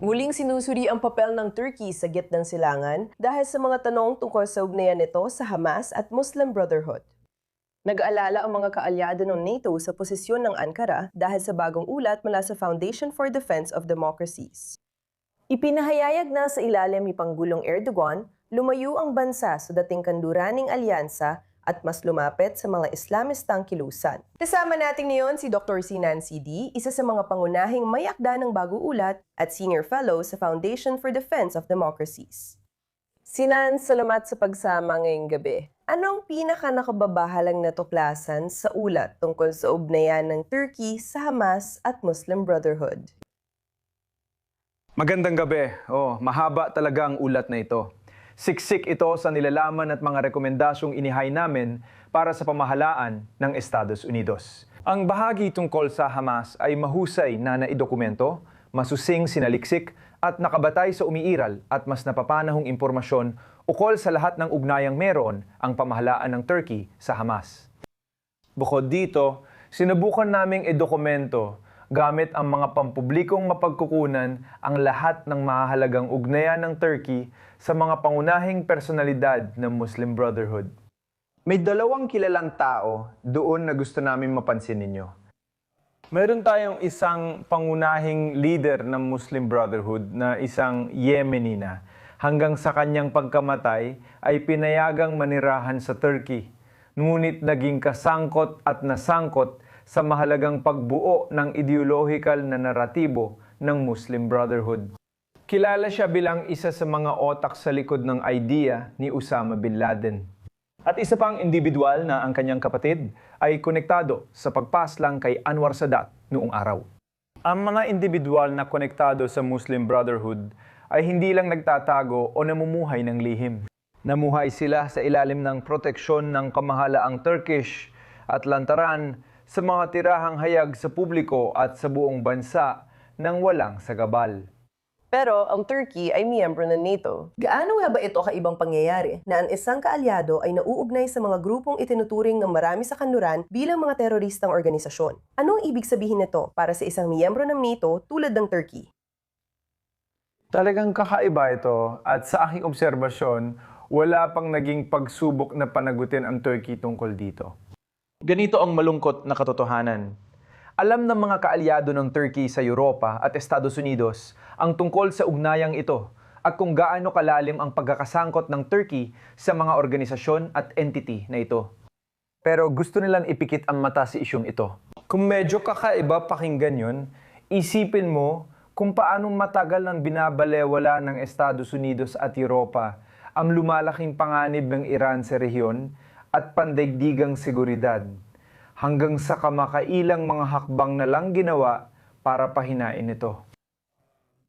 Muling sinusuri ang papel ng Turkey sa gitnang silangan dahil sa mga tanong tungkol sa ugnayan nito sa Hamas at Muslim Brotherhood. Nag-aalala ang mga kaalyado ng NATO sa posisyon ng Ankara dahil sa bagong ulat mula sa Foundation for Defense of Democracies. Ipinahayag na sa ilalim ni Pangulong Erdogan, lumayo ang bansa sa dating kanduraning alyansa at mas lumapit sa mga Islamistang kilusan. Kasama natin ngayon si Dr. Sinan CD, isa sa mga pangunahing may akda ng bagong ulat at Senior Fellow sa Foundation for Defense of Democracies. Sinan, salamat sa pagsama ngayong gabi. Ano ang pinaka-nakababahalang natuklasan sa ulat tungkol sa ugnayan ng Turkey sa Hamas at Muslim Brotherhood? Magandang gabi. Mahaba talaga ang ulat na ito. Siksik ito sa nilalaman at mga rekomendasyong inihay namin para sa pamahalaan ng Estados Unidos. Ang bahagi tungkol sa Hamas ay mahusay na naidokumento, masusing sinaliksik at nakabatay sa umiiral at mas napapanahong impormasyon ukol sa lahat ng ugnayang meron ang pamahalaan ng Turkey sa Hamas. Bukod dito, sinubukan naming idokumento gamit ang mga pampublikong mapagkukunan ang lahat ng mahahalagang ugnayan ng Turkey sa mga pangunahing personalidad ng Muslim Brotherhood. May dalawang kilalang tao doon na gusto namin mapansin ninyo. Meron tayong isang pangunahing leader ng Muslim Brotherhood na isang Yemeni na hanggang sa kanyang pagkamatay ay pinayagang manirahan sa Turkey. Ngunit naging kasangkot at nasangkot sa mahalagang pagbuo ng ideolohikal na naratibo ng Muslim Brotherhood. Kilala siya bilang isa sa mga otak sa likod ng idea ni Osama bin Laden. At isa pang individual na ang kanyang kapatid ay konektado sa pagpaslang kay Anwar Sadat noong araw. Ang mga individual na konektado sa Muslim Brotherhood ay hindi lang nagtatago o namumuhay ng lihim. Namuhay sila sa ilalim ng proteksyon ng kamahalaang Turkish at lantaran sa mga tirahang hayag sa publiko at sa buong bansa nang walang sagabal. Pero ang Turkey ay miyembro ng NATO. Gaano nga ba ito kaibang pangyayari na ang isang kaalyado ay nauugnay sa mga grupong itinuturing ng marami sa kanluran bilang mga teroristang organisasyon? Ano ang ibig sabihin nito para sa isang miyembro ng NATO tulad ng Turkey? Talagang kakaiba ito at sa aking obserbasyon, wala pang naging pagsubok na panagutin ang Turkey tungkol dito. Ganito ang malungkot na katotohanan. Alam ng mga kaalyado ng Turkey sa Europa at Estados Unidos ang tungkol sa ugnayang ito at kung gaano kalalim ang pagkakasangkot ng Turkey sa mga organisasyon at entity na ito. Pero gusto nilang ipikit ang mata sa isyong ito. Kung medyo kakaiba pakinggan yun, isipin mo kung paano matagal nang binabalewala ng Estados Unidos at Europa ang lumalaking panganib ng Iran sa rehiyon at pandaigdigang seguridad, hanggang sa kamakailang mga hakbang na lang ginawa para pahinain ito.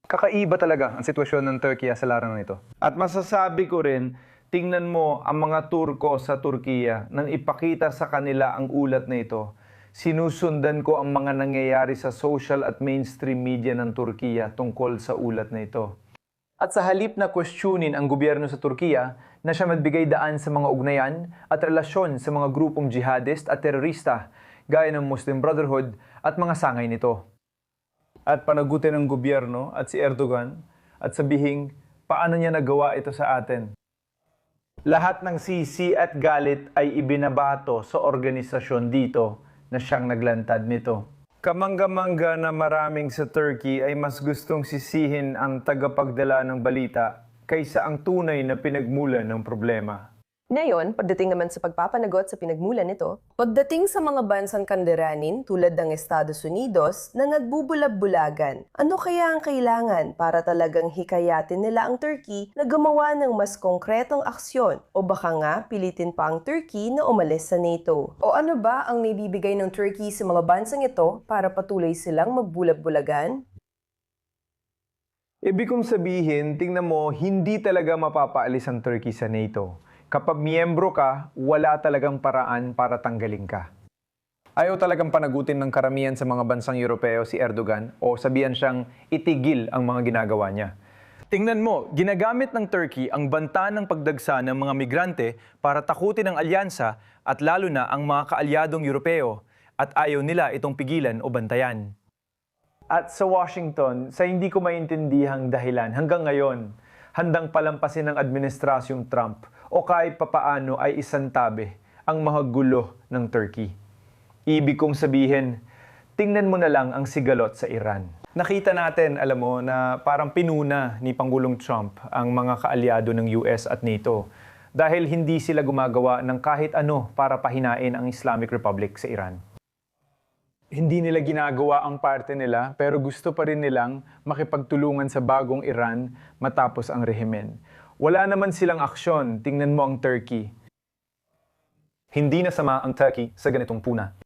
Kakaiba talaga ang sitwasyon ng Turkey sa larangan nito. At masasabi ko rin, tingnan mo ang mga Turko sa Turkiya nang ipakita sa kanila ang ulat na ito. Sinusundan ko ang mga nangyayari sa social at mainstream media ng Turkiya tungkol sa ulat na ito. At sa halip na questionin ang gobyerno sa Turkiya na siya magbigay daan sa mga ugnayan at relasyon sa mga grupong jihadist at terorista gaya ng Muslim Brotherhood at mga sangay nito. At panagutin ng gobyerno at si Erdogan at sabihing paano niya nagawa ito sa atin. Lahat ng sisi at galit ay ibinabato sa organisasyon dito na siyang naglantad nito. Kamangga-mangga na maraming sa Turkey ay mas gustong sisihin ang tagapagdala ng balita kaysa ang tunay na pinagmulan ng problema. Ngayon, pagdating naman sa pagpapanagot sa pinagmulan nito, pagdating sa mga bansang kandiranin tulad ng Estados Unidos na nagbubulag-bulagan, ano kaya ang kailangan para talagang hikayatin nila ang Turkey na gumawa ng mas konkretong aksyon o baka nga pilitin pa ang Turkey na umalis sa NATO? O ano ba ang naibibigay ng Turkey sa mga bansang ito para patuloy silang magbulag-bulagan? Ibig kong sabihin, tingnan mo, hindi talaga mapapaalis ang Turkey sa NATO. Kapag miyembro ka, wala talagang paraan para tanggalin ka. Ayaw talagang panagutin ng karamihan sa mga bansang Europeo si Erdogan o sabihan siyang itigil ang mga ginagawa niya. Tingnan mo, ginagamit ng Turkey ang banta ng pagdagsa ng mga migrante para takutin ang alyansa at lalo na ang mga kaalyadong Europeo at ayaw nila itong pigilan o bantayan. At sa Washington, sa hindi ko maintindihang dahilan hanggang ngayon, handang palampasin ng administrasyong Trump o kahit papaano ay isantabi ang mahagulo ng Turkey. Ibig kong sabihin, tingnan mo na lang ang sigalot sa Iran. Nakita natin, alam mo, na parang pinuna ni Pangulong Trump ang mga kaalyado ng US at NATO dahil hindi sila gumagawa ng kahit ano para pahinain ang Islamic Republic sa Iran. Hindi nila ginagawa ang parte nila pero gusto pa rin nilang makipagtulungan sa bagong Iran matapos ang rehimen. Wala naman silang aksyon, tingnan mo ang Turkey. Hindi nasama ang Turkey sa ganitong puna.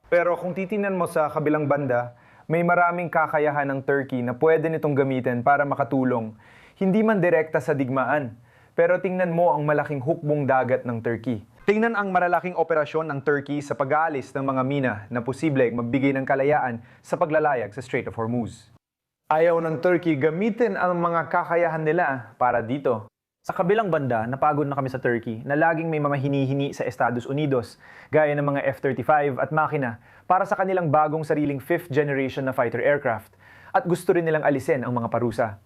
Pero kung titingnan mo sa kabilang banda, may maraming kakayahan ng Turkey na pwede nitong gamitin para makatulong. Hindi man direkta sa digmaan, pero tingnan mo ang malaking hukbong dagat ng Turkey. Tingnan ang malalaking operasyon ng Turkey sa pag-aalis ng mga mina na posible magbigay ng kalayaan sa paglalayag sa Strait of Hormuz. Ayaw ng Turkey gamitin ang mga kakayahan nila para dito. Sa kabilang banda, napagod na kami sa Turkey na laging may mga hini-hini sa Estados Unidos, gaya ng mga F-35 at makina para sa kanilang bagong sariling 5th generation na fighter aircraft at gusto rin nilang alisin ang mga parusa.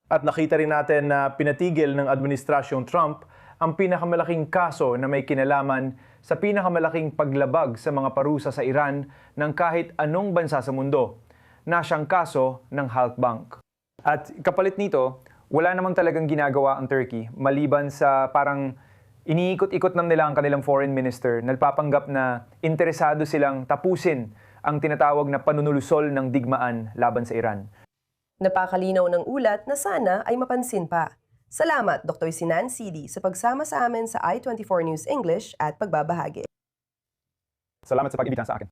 At nakita rin natin na pinatigil ng administrasyong Trump ang pinakamalaking kaso na may kinalaman sa pinakamalaking paglabag sa mga parusa sa Iran ng kahit anong bansa sa mundo, na siyang kaso ng Halkbank. At kapalit nito, wala namang talagang ginagawa ang Turkey maliban sa parang iniikot-ikot lang nila ang kanilang foreign minister, nagpapanggap na interesado silang tapusin ang tinatawag na panunulusol ng digmaan laban sa Iran. Napakalinaw ng ulat na sana ay mapansin pa. Salamat, Dr. Sinan Sidi, sa pagsama sa amin sa I-24 News English at pagbabahagi. Salamat sa pag-imbita sa akin.